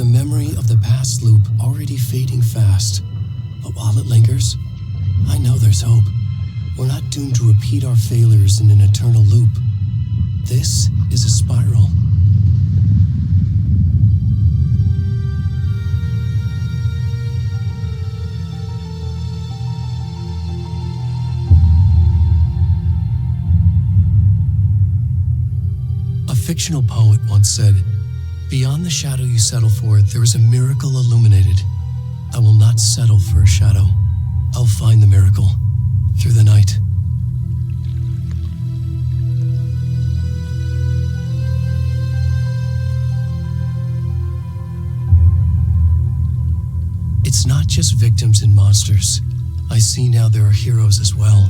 the memory of the past loop already fading fast. But while it lingers, I know there's hope. We're not doomed to repeat our failures in an eternal loop. This is a spiral. A fictional poet once said, "Beyond the shadow you settle for, there is a miracle illuminated. I will not settle for a shadow. I'll find the miracle through the night." It's not just victims and monsters. I see now there are heroes as well.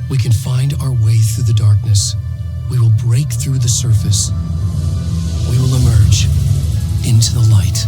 We can find our way through the darkness. We will break through the surface. We will emerge into the light.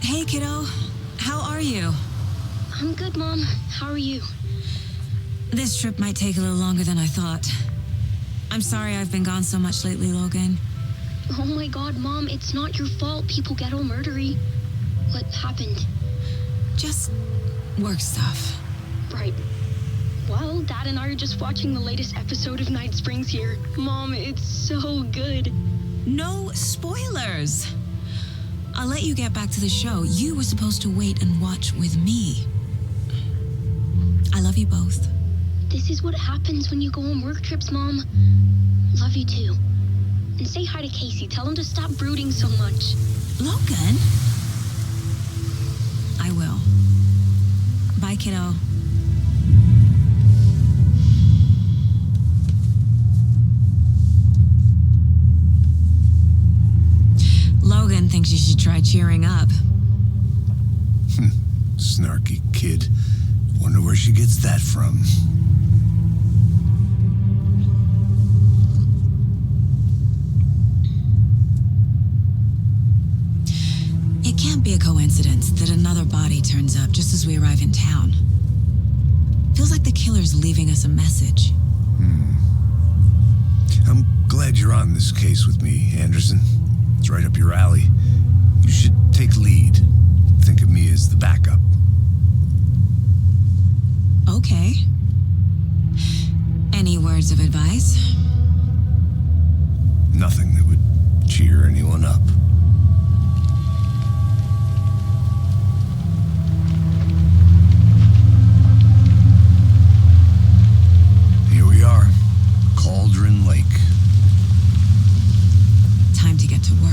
Hey, kiddo. How are you? I'm good, Mom. How are you? This trip might take a little longer than I thought. I'm sorry I've been gone so much lately, Logan. Oh my god, Mom, it's not your fault people get all murdery. What happened? Just work stuff. Right. Well, Dad and I are just watching the latest episode of Night Springs here. Mom, it's so good. No spoilers! I'll let you get back to the show. You were supposed to wait and watch with me. I love you both. This is what happens when you go on work trips, Mom. Love you too. And say hi to Casey. Tell him to stop brooding so much. Logan? I will. Bye, kiddo. Logan thinks you should try cheering up. Snarky kid. Wonder where she gets that from. It can't be a coincidence that another body turns up just as we arrive in town. Feels like the killer's leaving us a message. on this case with me, Anderson. It's right up your alley. You should take lead. Think of me as the backup. Okay. Any words of advice? Nothing that would cheer anyone up. Here we are, Cauldron Lake. Time to get to work.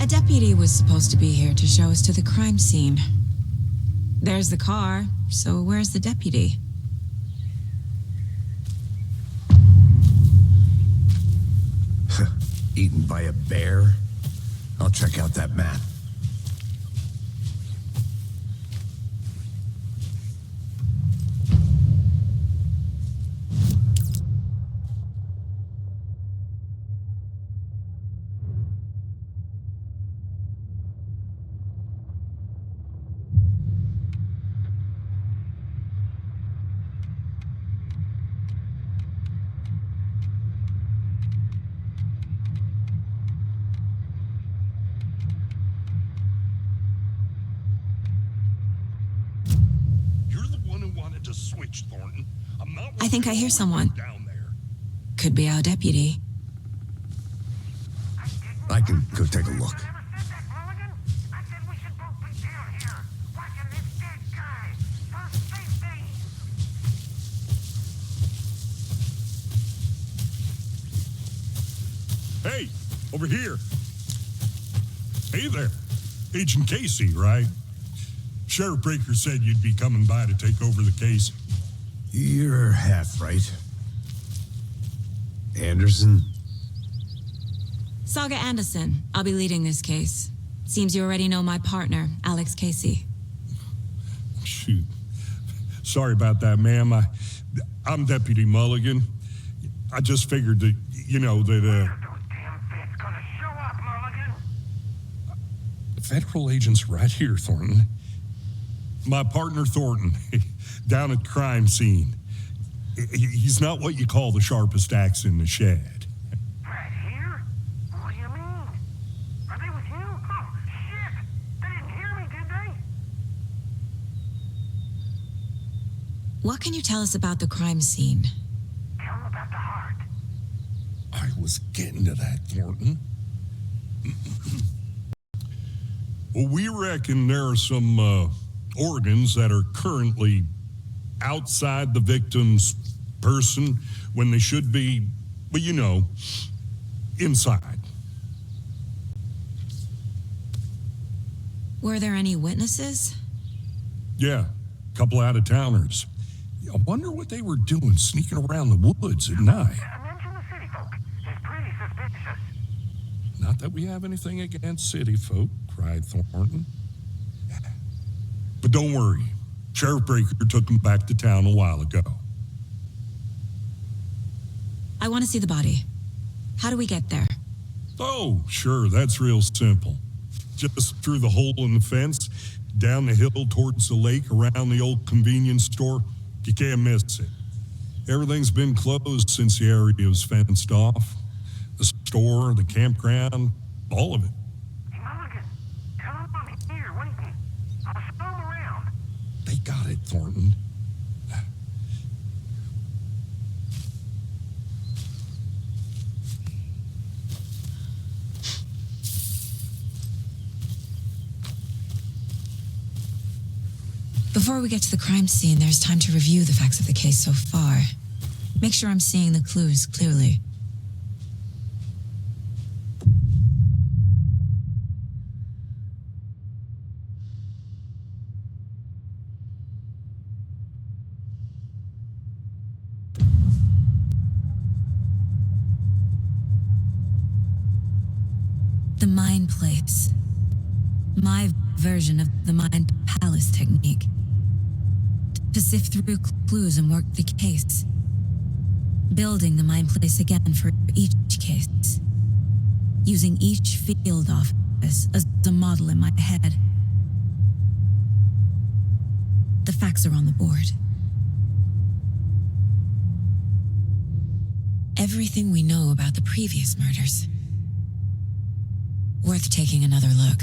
A deputy was supposed to be here to show us to the crime scene. There's the car, so where's the deputy? Eaten by a bear? I'll check out that map. To switch, Thornton. I'm not. I think I hear someone. Down there. Could be our deputy. I can go take a look. Hey, over here. Hey there. Agent Casey, right? Sheriff Breaker said you'd be coming by to take over the case. You're half right. Anderson? Saga Anderson. I'll be leading this case. Seems you already know my partner, Alex Casey. Shoot. Sorry about that, ma'am. I'm Deputy Mulligan. I just figured that, that, federal agent's right here, Thornton. My partner, Thornton, down at the crime scene. He's not what you call the sharpest axe in the shed. Right here? What do you mean? Are they with you? Oh, shit! They didn't hear me, did they? What can you tell us about the crime scene? Tell them about the heart. I was getting to that, Thornton. Well, we reckon there are some, organs that are currently outside the victim's person when they should be, inside. Were there any witnesses? Yeah, a couple out-of-towners. I wonder what they were doing sneaking around the woods at night. Mention the city folk. It's pretty suspicious. Not that we have anything against city folk, cried Thornton. But don't worry. Sheriff Breaker took them back to town a while ago. I want to see the body. How do we get there? Oh, sure, that's real simple. Just through the hole in the fence, down the hill towards the lake, around the old convenience store. You can't miss it. Everything's been closed since the area was fenced off. The store, the campground, all of it. Hey, Mulligan, tell them I'm here waiting. I'll show them around. They got it, Thornton. Before we get to the crime scene, there's time to review the facts of the case so far. Make sure I'm seeing the clues clearly. The Mind Place. My version of the Mind Palace technique. To sift through clues and work the case. Building the Mind Place again for each case. using each field office as a model in my head. The facts are on the board. Everything we know about the previous murders. Worth taking another look.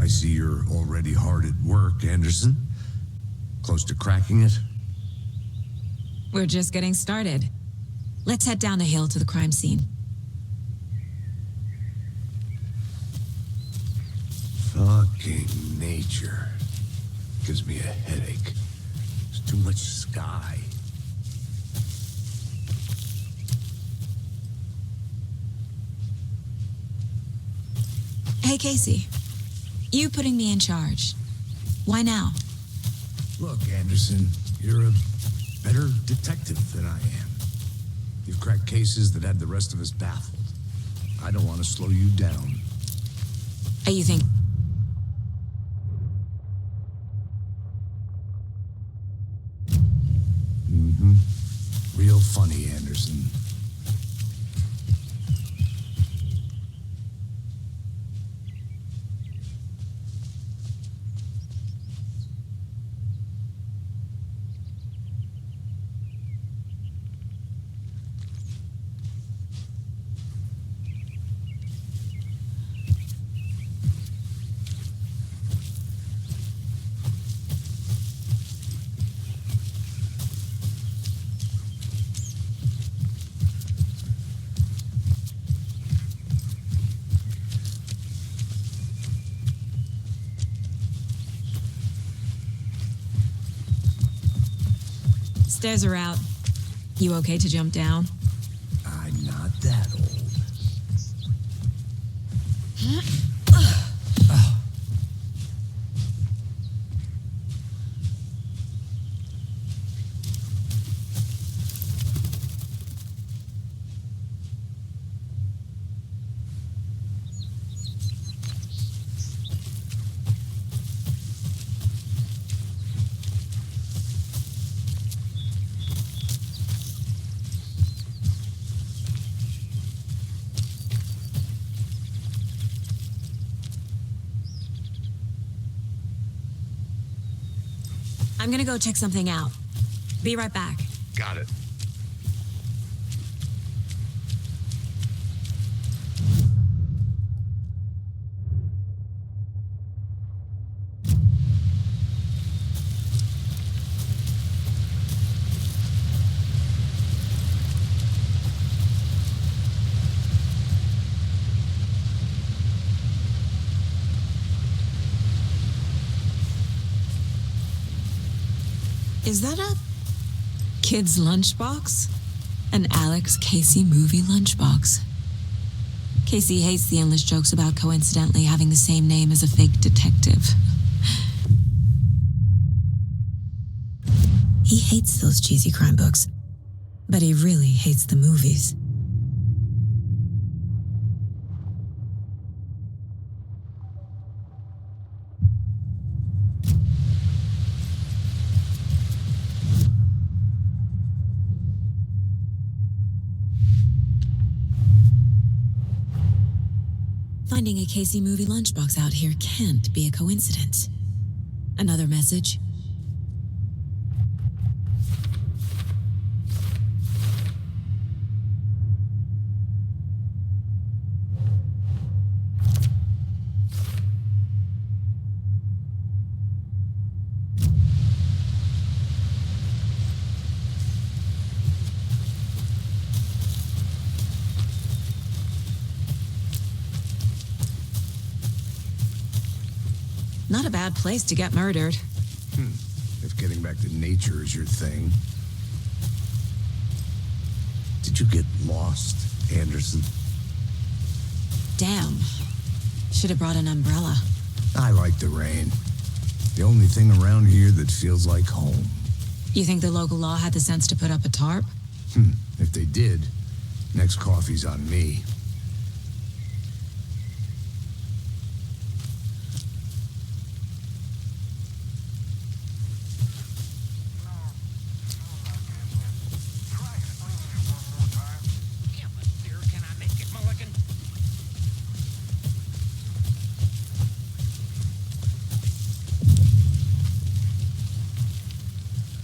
I see you're already hard at work, Anderson. Close to cracking it? We're just getting started. Let's head down the hill to the crime scene. Fucking nature. Gives me a headache. There's too much sky. Hey, Casey. You putting me in charge. Why now? Look, Anderson, you're a better detective than I am. You've cracked cases that had the rest of us baffled. I don't want to slow you down. You think... Real funny, Anderson. Stairs are out. You okay to jump down? I'm not that old. I'm gonna go check something out. Be right back. Got it. Is that a kid's lunchbox? An Alex Casey movie lunchbox. Casey hates the endless jokes about coincidentally having the same name as a fake detective. He hates those cheesy crime books, but he really hates the movies. Finding a Casey movie lunchbox out here can't be a coincidence. Another message? Not a bad place to get murdered. If getting back to nature is your thing. Did you get lost, Anderson? Damn. Should have brought an umbrella. I like the rain. The only thing around here that feels like home. You think the local law had the sense to put up a tarp? If they did, next coffee's on me. Try explaining it one more time. Yeah, but dear, can I make it, Mulligan?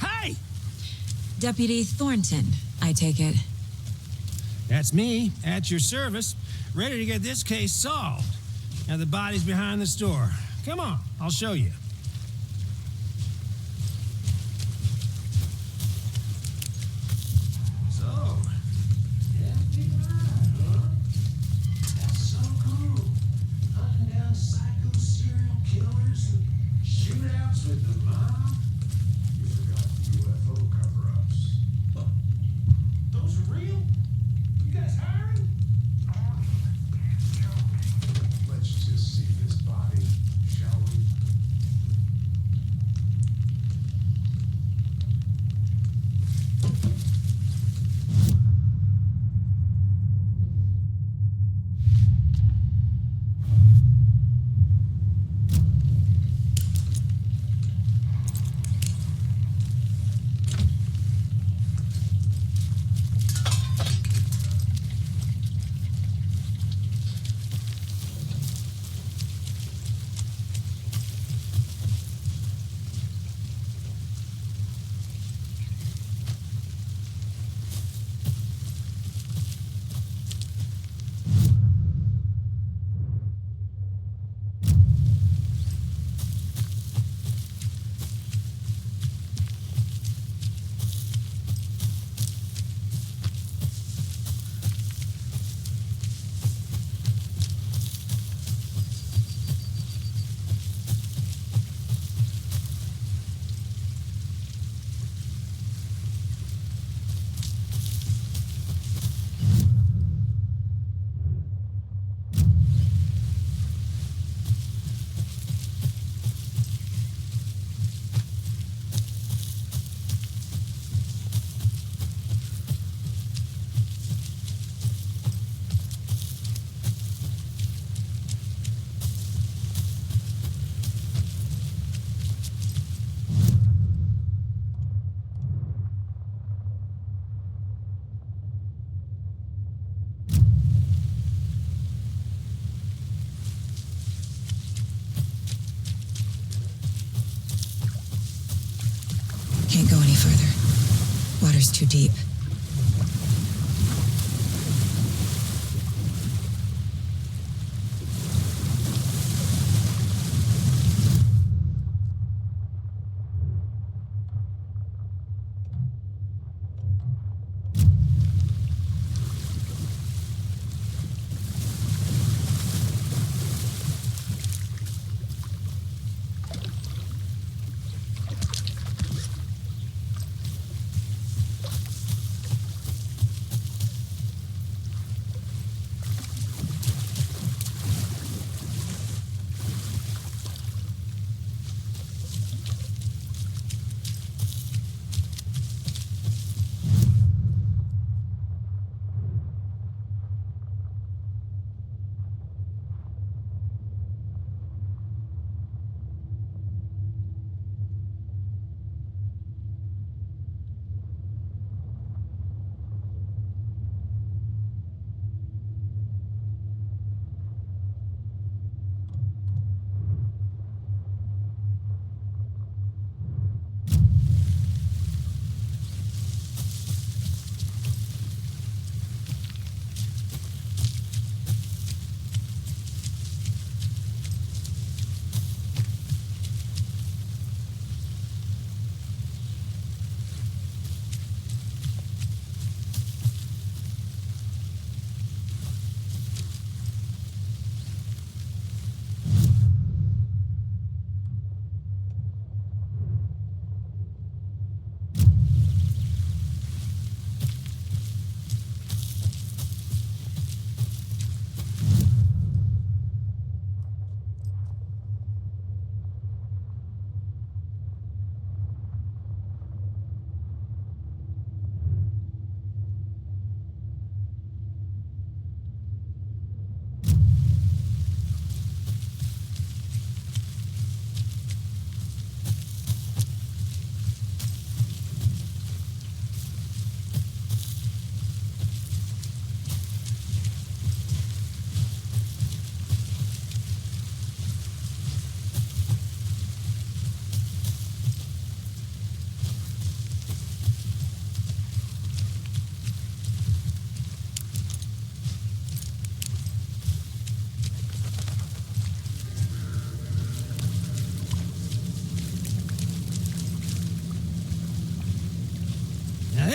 Hey! Deputy Thornton, I take it. That's me, at your service, ready to get this case solved. Now the body's behind the store. Come on, I'll show you. So, FBI, huh? That's so cool. Hunting down psycho serial killers and shootouts with the mob. You forgot the UFO cover-ups. Those are real? You guys hiring? Let's just see this body, shall we? Can't go any further. Water's too deep.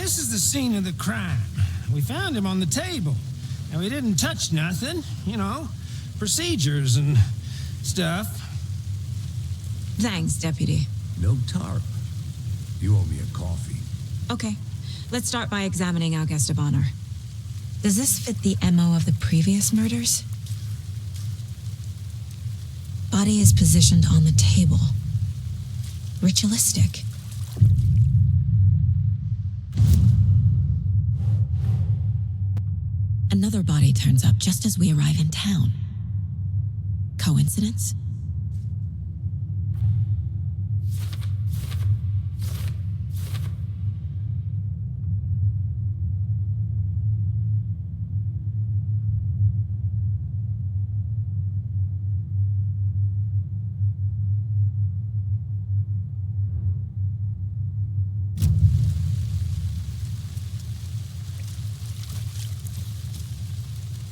this is the scene of the crime. We found him on the table. And we didn't touch nothing, you know, procedures and stuff. Thanks, Deputy. No tarp. You owe me a coffee. Okay, let's start by examining our guest of honor. Does this fit the MO of the previous murders? Body is positioned on the table. Ritualistic. Another body turns up just as we arrive in town. Coincidence?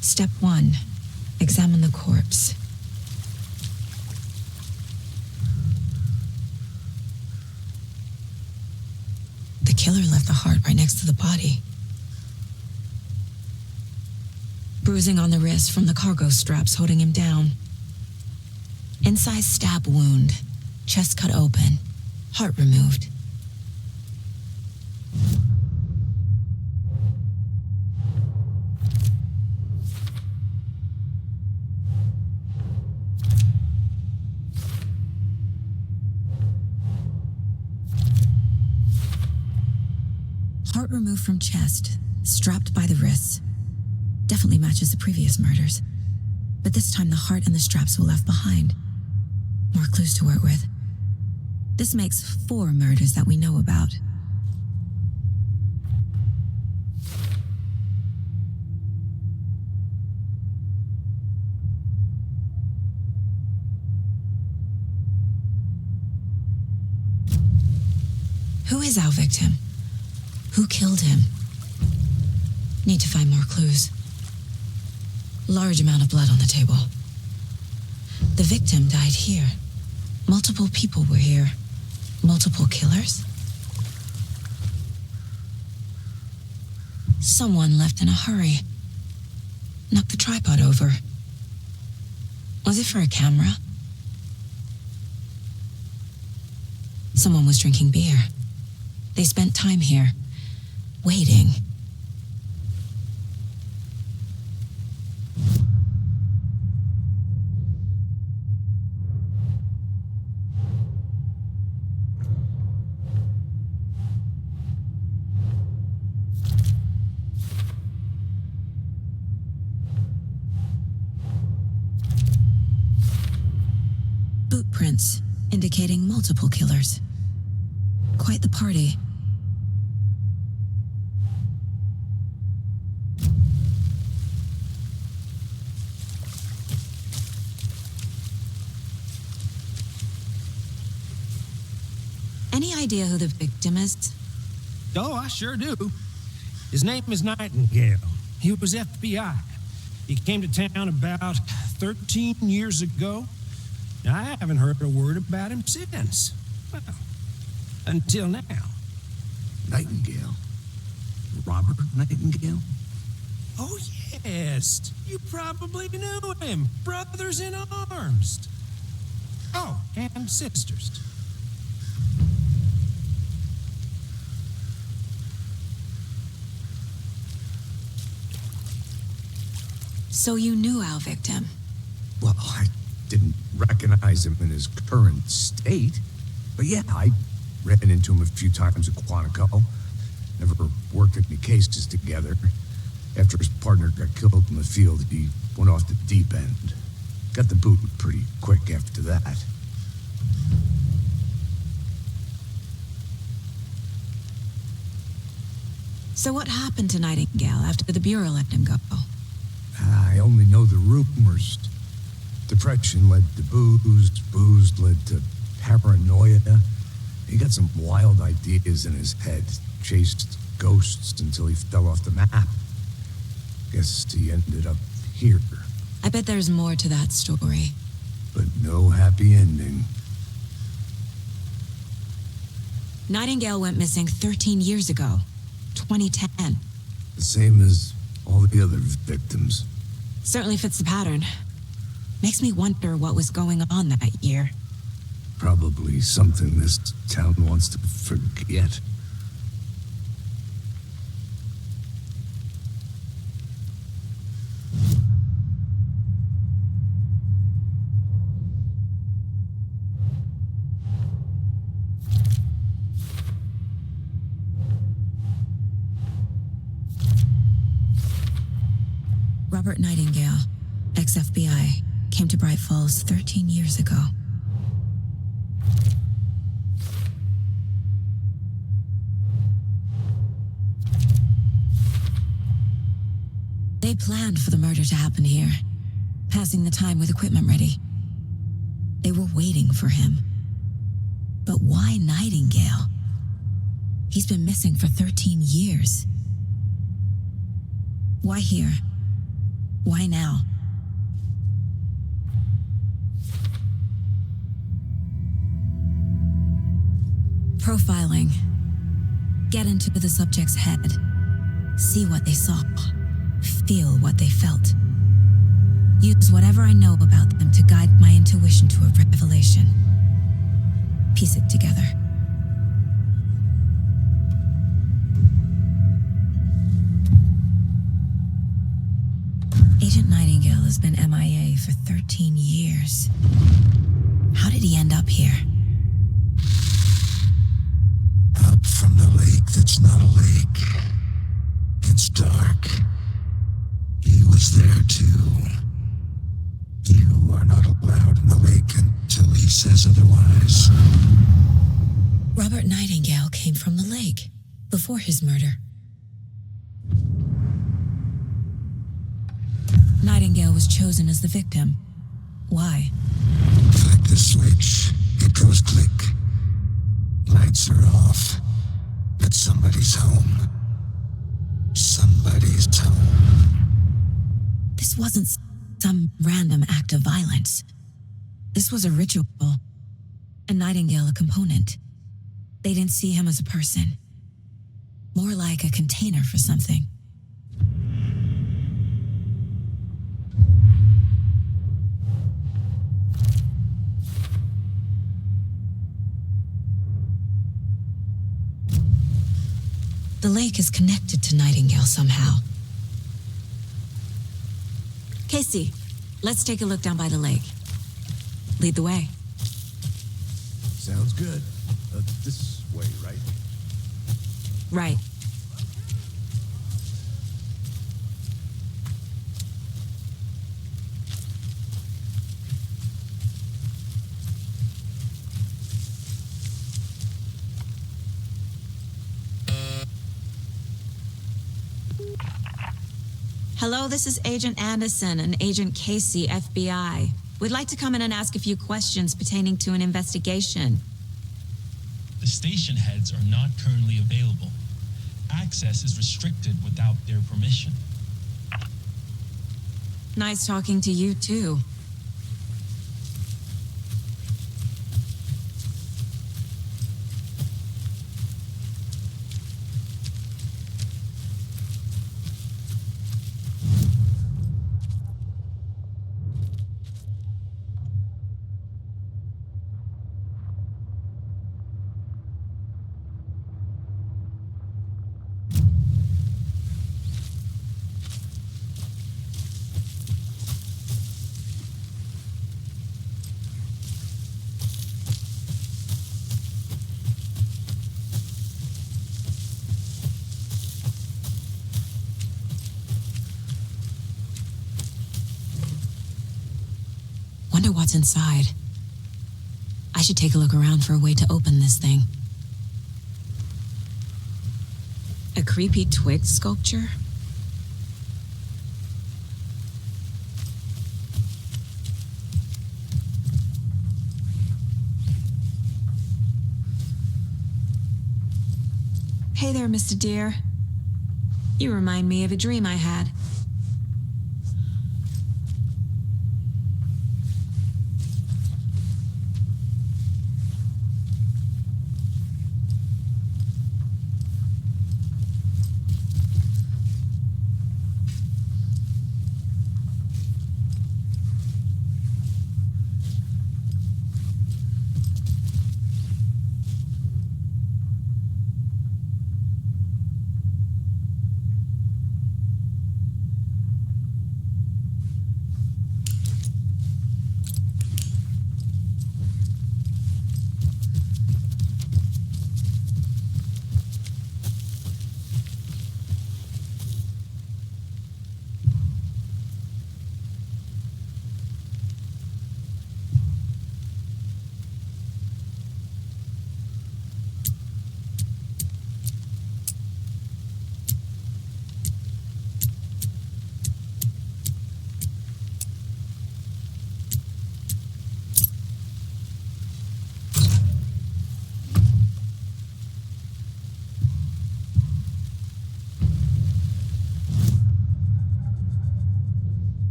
Step 1. Examine the corpse. The killer left the heart right next to the body. Bruising on the wrist from the cargo straps holding him down. Incised stab wound. Chest cut open. Heart removed. Heart removed from chest, strapped by the wrists. Definitely matches the previous murders. But this time the heart and the straps were left behind. More clues to work with. This makes 4 murders that we know about. Who is our victim? Who killed him? Need to find more clues. Large amount of blood on the table. The victim died here. Multiple people were here. Multiple killers? Someone left in a hurry. Knocked the tripod over. Was it for a camera? Someone was drinking beer. They spent time here. Waiting. Boot prints indicating multiple killers. Quite the party. Any idea who the victim is? Oh, I sure do. His name is Nightingale. He was FBI. He came to town about 13 years ago. I haven't heard a word about him since. Well, until now. Nightingale? Robert Nightingale? Oh, yes. You probably knew him. Brothers in arms. Oh, and sisters. So you knew our victim? Well, I didn't recognize him in his current state. But yeah, I ran into him a few times at Quantico. Never worked any cases together. After his partner got killed in the field, he went off the deep end. Got the boot pretty quick after that. So what happened to Nightingale after the Bureau let him go? I only know the rumors. Depression led to booze, booze led to paranoia. He got some wild ideas in his head, chased ghosts until he fell off the map. Guess he ended up here. I bet there's more to that story. But no happy ending. Nightingale went missing 13 years ago. 2010. The same as all the other victims. Certainly fits the pattern. Makes me wonder what was going on that year. Probably something this town wants to forget. Robert Nightingale, ex-FBI, came to Bright Falls 13 years ago. They planned for the murder to happen here, passing the time with equipment ready. They were waiting for him. But why Nightingale? He's been missing for 13 years. Why here? Why now? Profiling. Get into the subject's head. See what they saw. Feel what they felt. Use whatever I know about them to guide my intuition to a revelation. Piece it together. Agent Nightingale has been MIA for 13 years. How did he end up here? Up from the lake that's not a lake. It's dark. He was there too. You are not allowed in the lake until he says otherwise. Robert Nightingale came from the lake before his murder. Nightingale was chosen as the victim. Why? Flick the switch. It goes click. Lights are off. But somebody's home. Somebody's home. This wasn't some random act of violence. This was a ritual. And Nightingale a component. They didn't see him as a person. More like a container for something. The lake is connected to Nightingale somehow. Casey, let's take a look down by the lake. Lead the way. Sounds good. This way, right? Right. Hello, this is Agent Anderson and Agent Casey, FBI. We'd like to come in and ask a few questions pertaining to an investigation. The station heads are not currently available. Access is restricted without their permission. Nice talking to you, too. Wonder what's inside. I should take a look around for a way to open this thing. A creepy twig sculpture? Hey there, Mr. Deer. You remind me of a dream I had.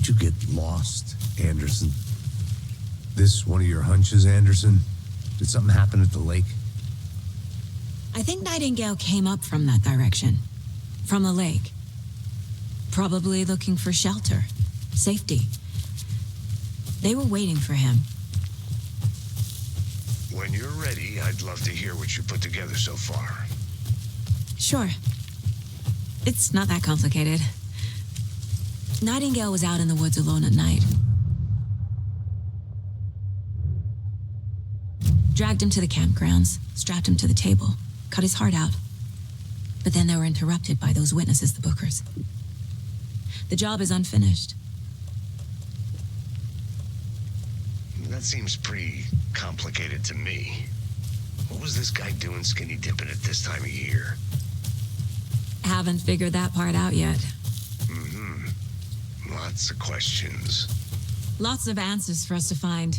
did you get lost, Anderson? This one of your hunches, Anderson? Did something happen at the lake? I think Nightingale came up from that direction. From the lake. Probably looking for shelter. Safety. They were waiting for him. When you're ready, I'd love to hear what you put together so far. Sure. It's not that complicated. Nightingale was out in the woods alone at night. Dragged him to the campgrounds, strapped him to the table, cut his heart out. But then they were interrupted by those witnesses, the Bookers. The job is unfinished. That seems pretty complicated to me. What was this guy doing skinny dipping at this time of year? Haven't figured that part out yet. Mm-hmm. Lots of questions. Lots of answers for us to find.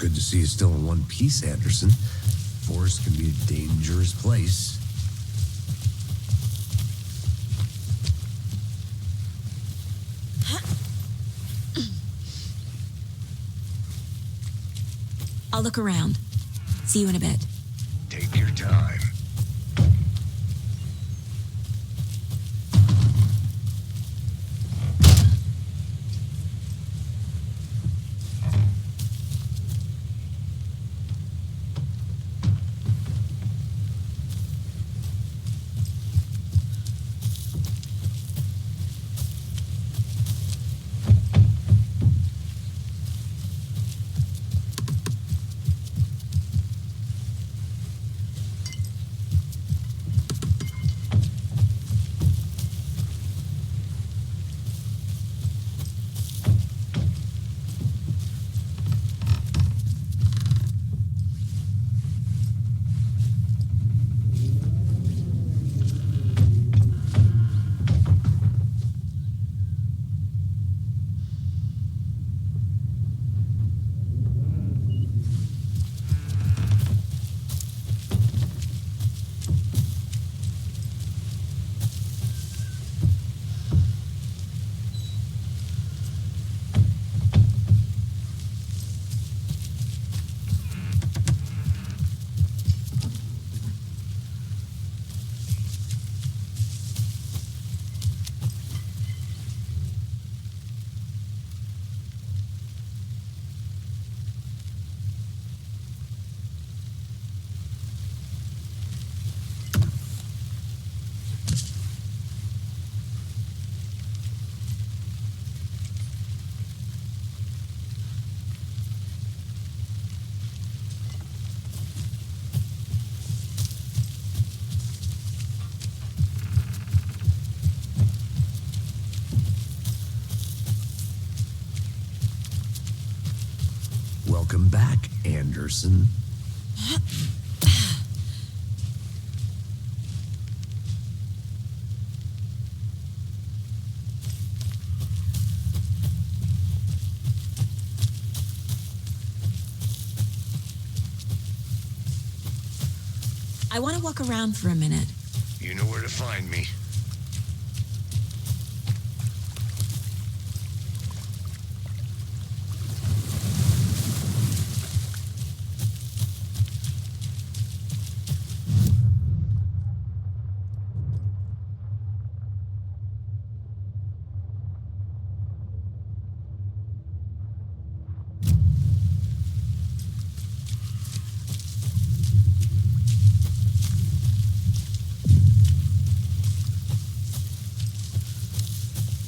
Good to see you still in one piece, Anderson. Forest can be a dangerous place. I'll look around. See you in a bit. Take your time. Welcome back, Anderson. I want to walk around for a minute. You know where to find me.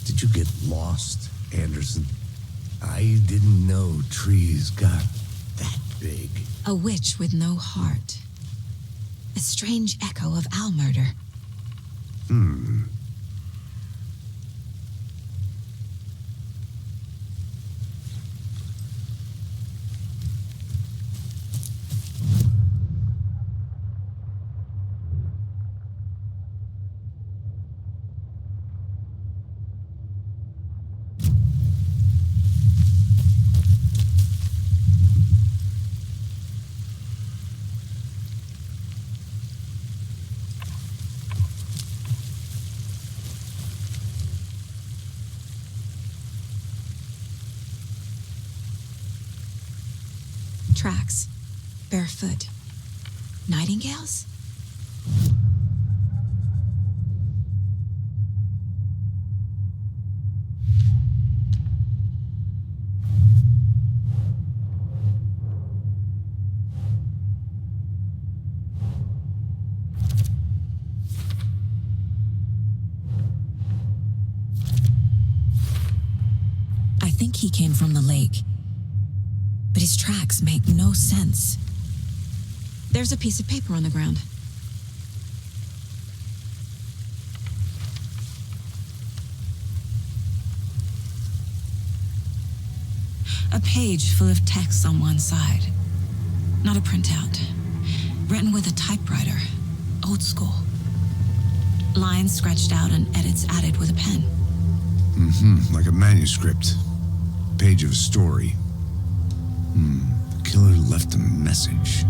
Did you get lost, Anderson? I didn't know trees got that big. A witch with no heart. A strange echo of owl murder. Tracks. Barefoot. Nightingales? I think he came from the lake. But his tracks make no sense. There's a piece of paper on the ground. A page full of text on one side. Not a printout. Written with a typewriter. Old school. Lines scratched out and edits added with a pen. Like a manuscript. Page of a story. The killer left a message.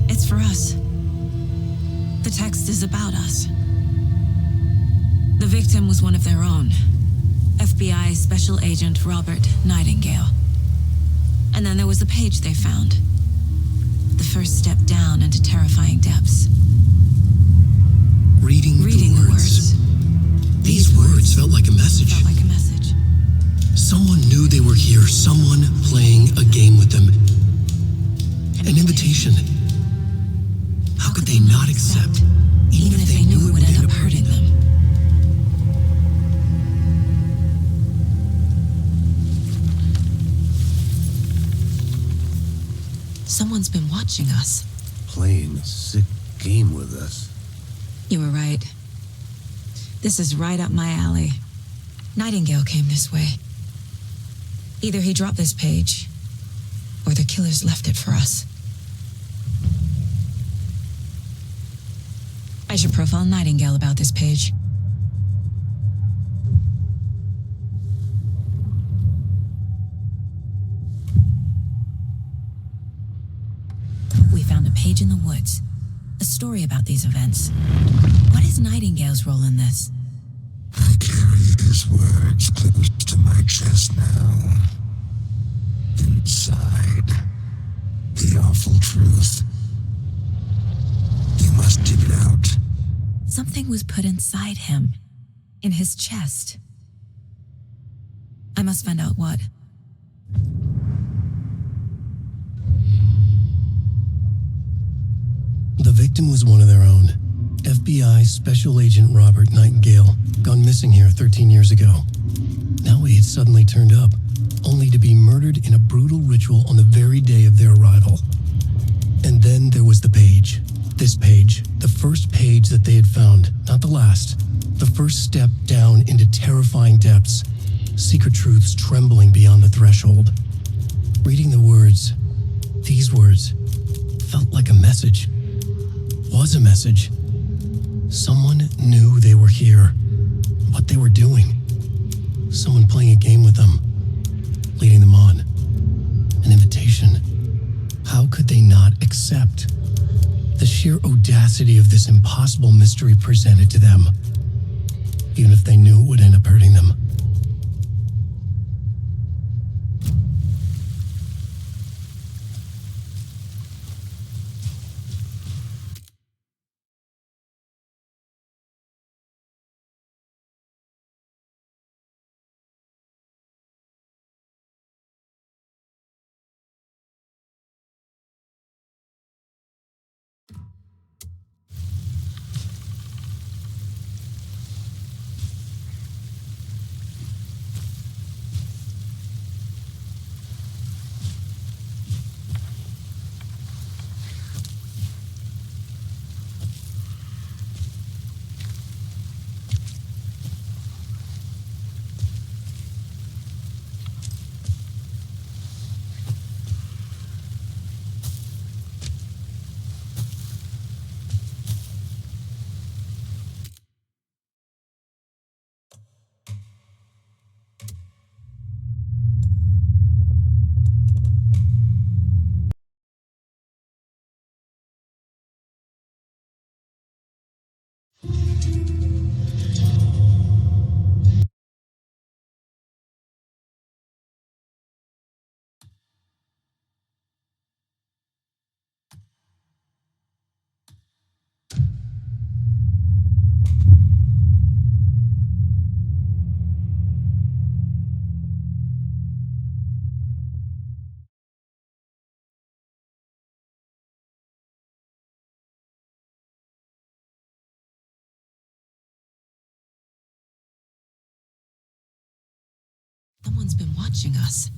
It's for us. The text is about us. The victim was one of their own. FBI Special Agent Robert Nightingale. And then there was the page they found. The first step down into terrifying depths. Reading the words. These words felt like a message. Someone knew they were here, someone playing a game with them. An invitation. How could they not accept, even if they knew it would end up hurting them? Someone's been watching us. Playing a sick game with us. You were right. This is right up my alley. Nightingale came this way. Either he dropped this page, or the killers left it for us. I should profile Nightingale about this page. We found a page in the woods. A story about these events. What is Nightingale's role in this? I carry his words close to my chest now. Inside, the awful truth. You must dig it out. Something was put inside him, in his chest. I must find out what. The victim was one of their own. FBI Special Agent Robert Nightingale, gone missing here 13 years ago. Now he had suddenly turned up, only to be murdered in a brutal ritual on the very day of their arrival. And then there was the page. This page, the first page that they had found, not the last. The first step down into terrifying depths. secret truths trembling beyond the threshold. Reading the words, these words, felt like a message. Was a message. Someone knew they were here, what they were doing. Someone playing a game with them, leading them on. An invitation. How could they not accept? The sheer audacity of this impossible mystery presented to them, even if they knew it would end up hurting them. Someone's been watching us.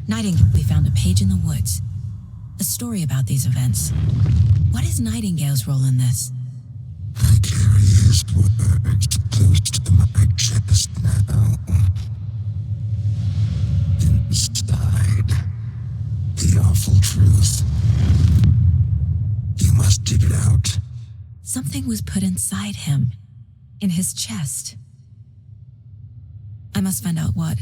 Nightingale, we found a page in the woods. A story about these events. What is Nightingale's role in this? I carry his words close to my chest now. Inside, the awful truth. You must dig it out. Something was put inside him. In his chest. I must find out what.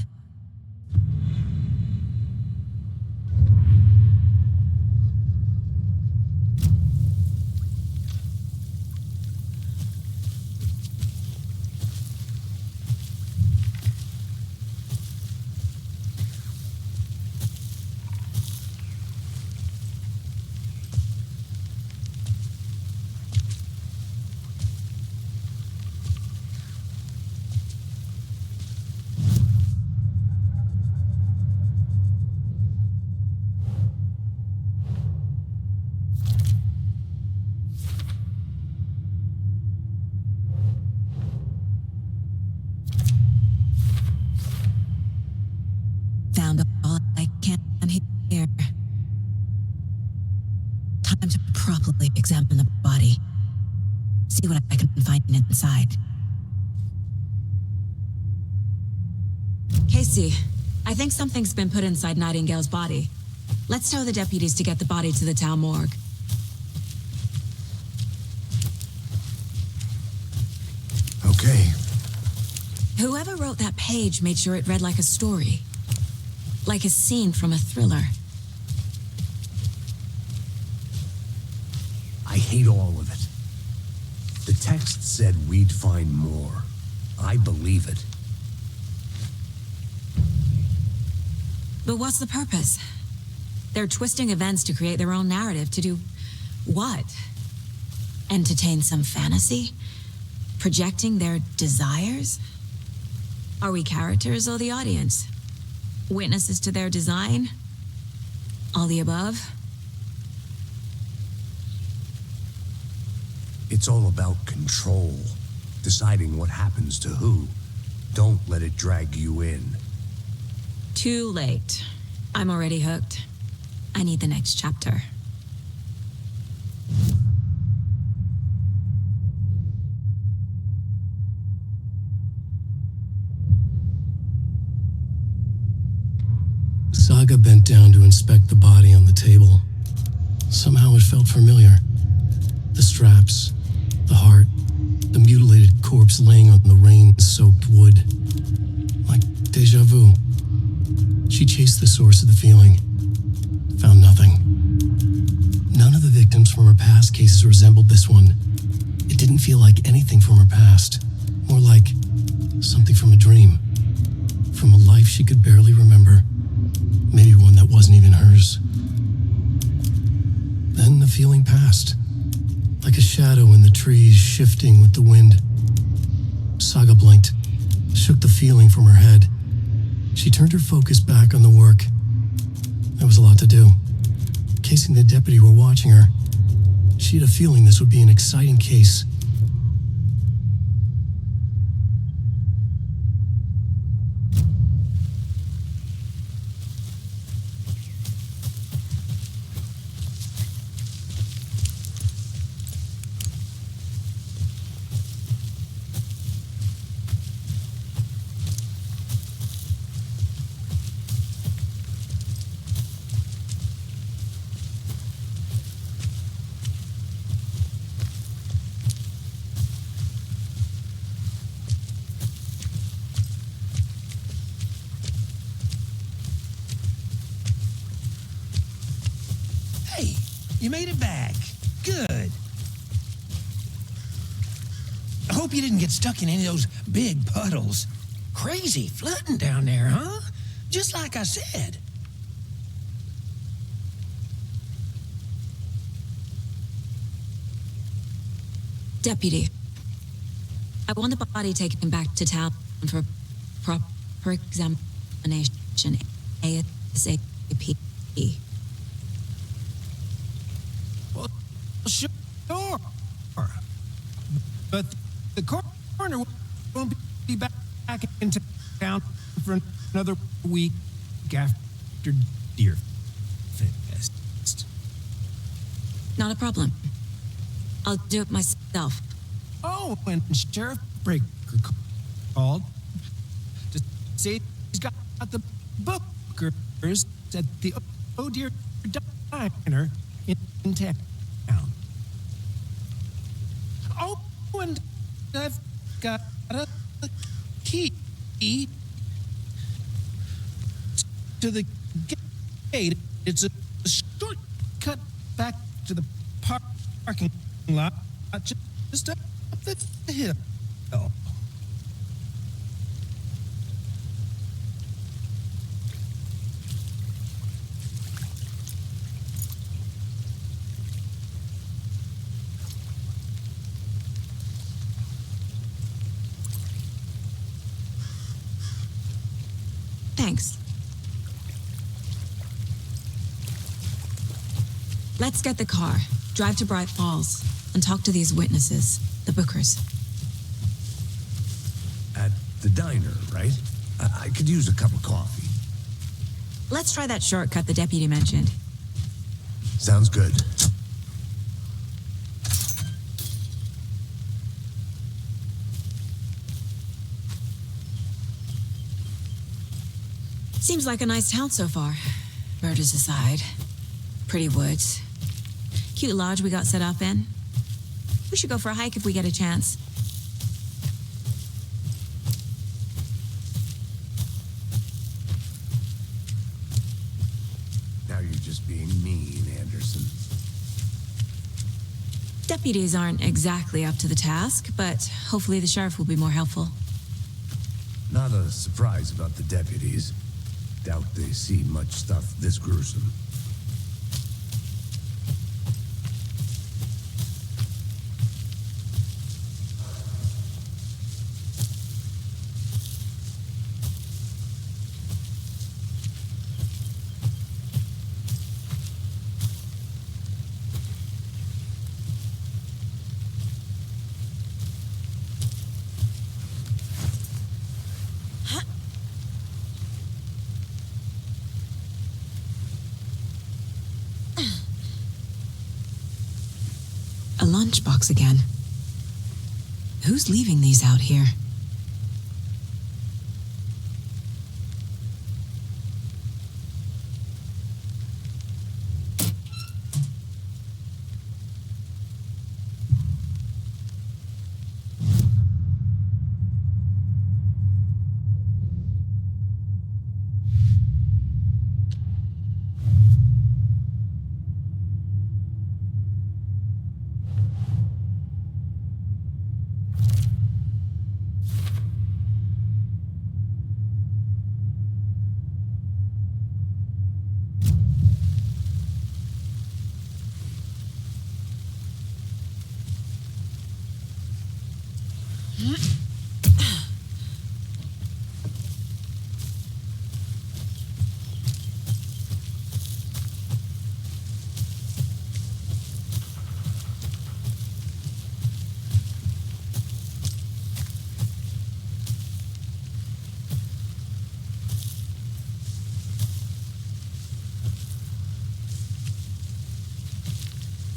Found all I can here. Time to properly examine the body. See what I can find inside. Casey, I think something's been put inside Nightingale's body. Let's tell the deputies to get the body to the town morgue. Okay. Whoever wrote that page made sure it read like a story. Like a scene from a thriller. I hate all of it. The text said we'd find more. I believe it. But what's the purpose? They're twisting events to create their own narrative. To do what? Entertain some fantasy? Projecting their desires? Are we characters or the audience? Witnesses to their design? All the above? It's all about control. deciding what happens to who. Don't let it drag you in. Too late. I'm already hooked. I need the next chapter. Saga bent down to inspect the body on the table. Somehow it felt familiar. The straps, the heart, the mutilated corpse laying on the rain-soaked wood. Like deja vu. She chased the source of the feeling. Found nothing. None of the victims from her past cases resembled this one. It didn't feel like anything from her past. More like something from a dream. From a life she could barely remember. Maybe one that wasn't even hers. Then the feeling passed. Like a shadow in the trees shifting with the wind. Saga blinked, shook the feeling from her head. She turned her focus back on the work. There was a lot to do. Casey and the deputy were watching her. She had a feeling this would be an exciting case. Hey, you made it back. Good. I hope you didn't get stuck in any of those big puddles. Crazy flooding down there, huh? Just like I said. Deputy, I want the body taken back to town for proper examination ASAP. Well, sure. But the coroner won't be back in town for another week after Deer Fest. Not a problem. I'll do it myself. Oh, and Sheriff Breaker called to say he's got the bookers at the Oh Dear Diner in town. Oh, and I've got a key to the gate. It's a shortcut back to the parking lot, just up the hill. Thanks. Let's get the car, drive to Bright Falls, and talk to these witnesses, the Bookers. At the diner, right? I could use a cup of coffee. Let's try that shortcut the deputy mentioned. Sounds good. Seems like a nice town so far. Murders aside. Pretty woods. Cute lodge we got set up in. We should go for a hike if we get a chance. Now you're just being mean, Anderson. Deputies aren't exactly up to the task, but hopefully the sheriff will be more helpful. Not a surprise about the deputies. Doubt they see much stuff this gruesome. A lunchbox again. Who's leaving these out here?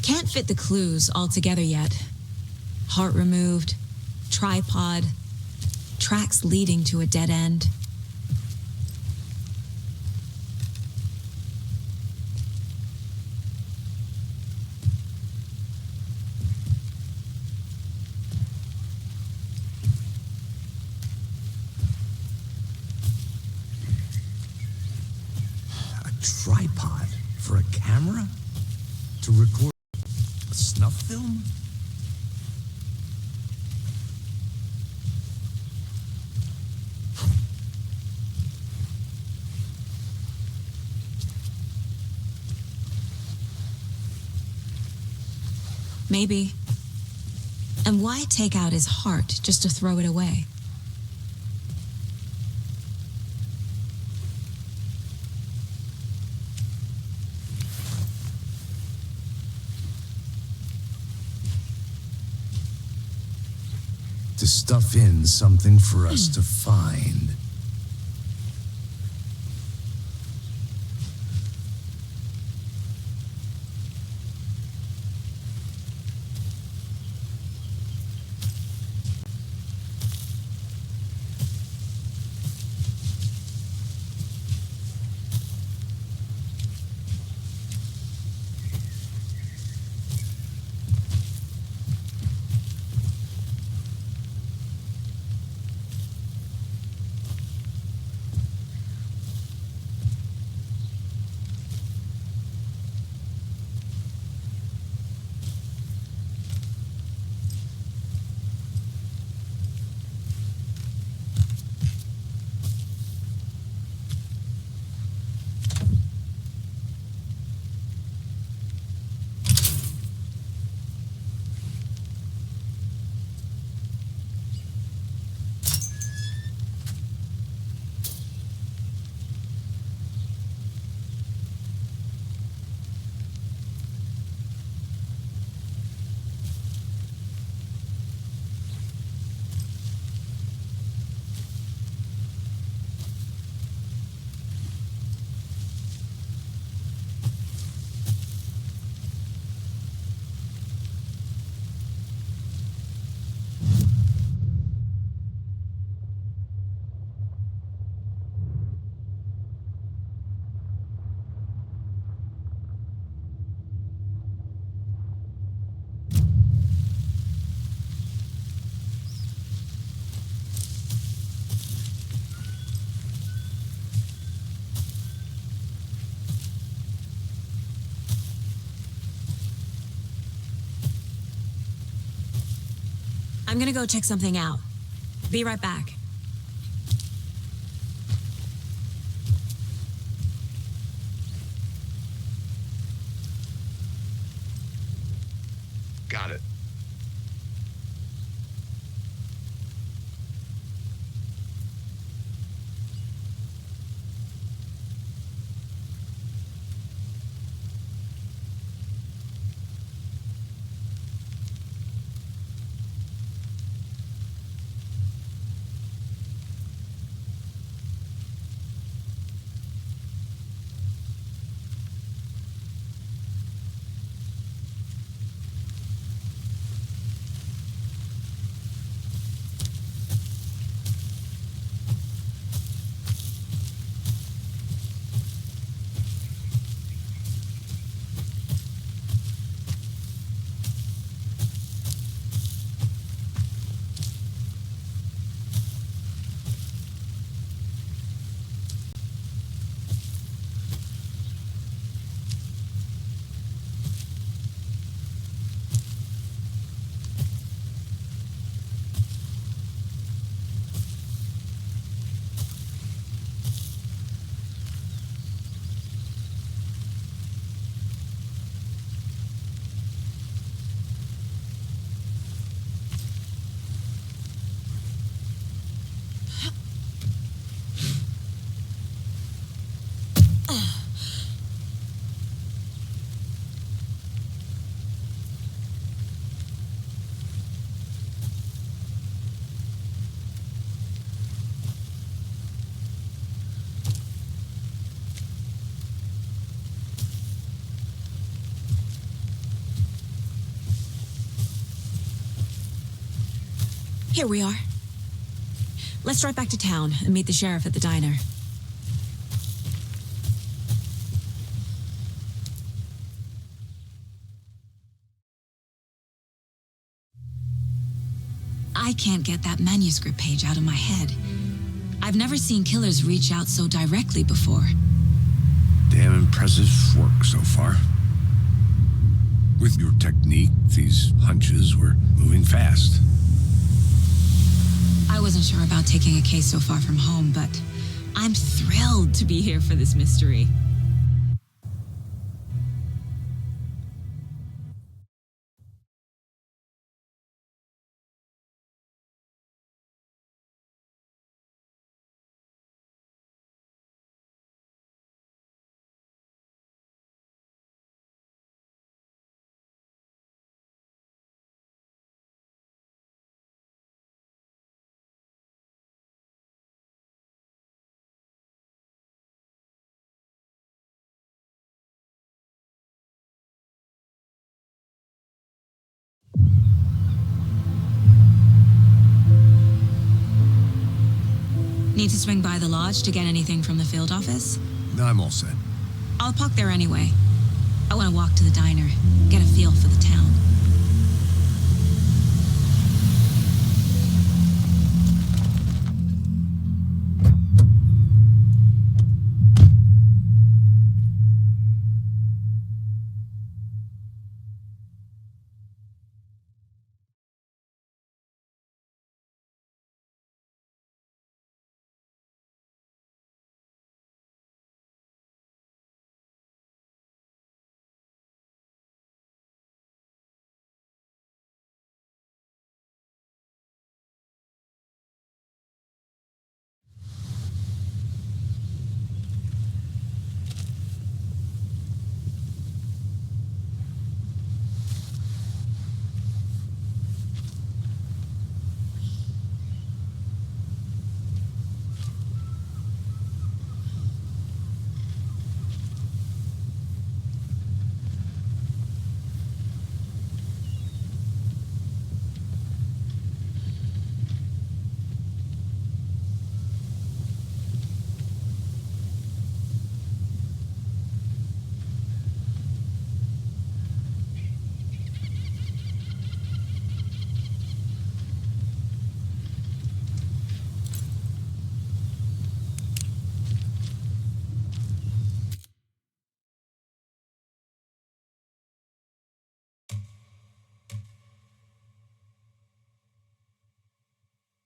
Can't fit the clues all together yet. Heart removed, tripod, tracks leading to a dead end. A tripod for a camera? To record a snuff film? Maybe. And why take out his heart just to throw it away? To stuff in something for us to find. I'm gonna go check something out. Be right back. Got it. Here we are. Let's drive back to town and meet the sheriff at the diner. I can't get that manuscript page out of my head. I've never seen killers reach out so directly before. Damn impressive work so far. With your technique, these hunches were moving fast. I wasn't sure about taking a case so far from home, but I'm thrilled to be here for this mystery. Need to swing by the lodge to get anything from the field office? No, I'm all set. I'll park there anyway. I want to walk to the diner, get a feel for the town.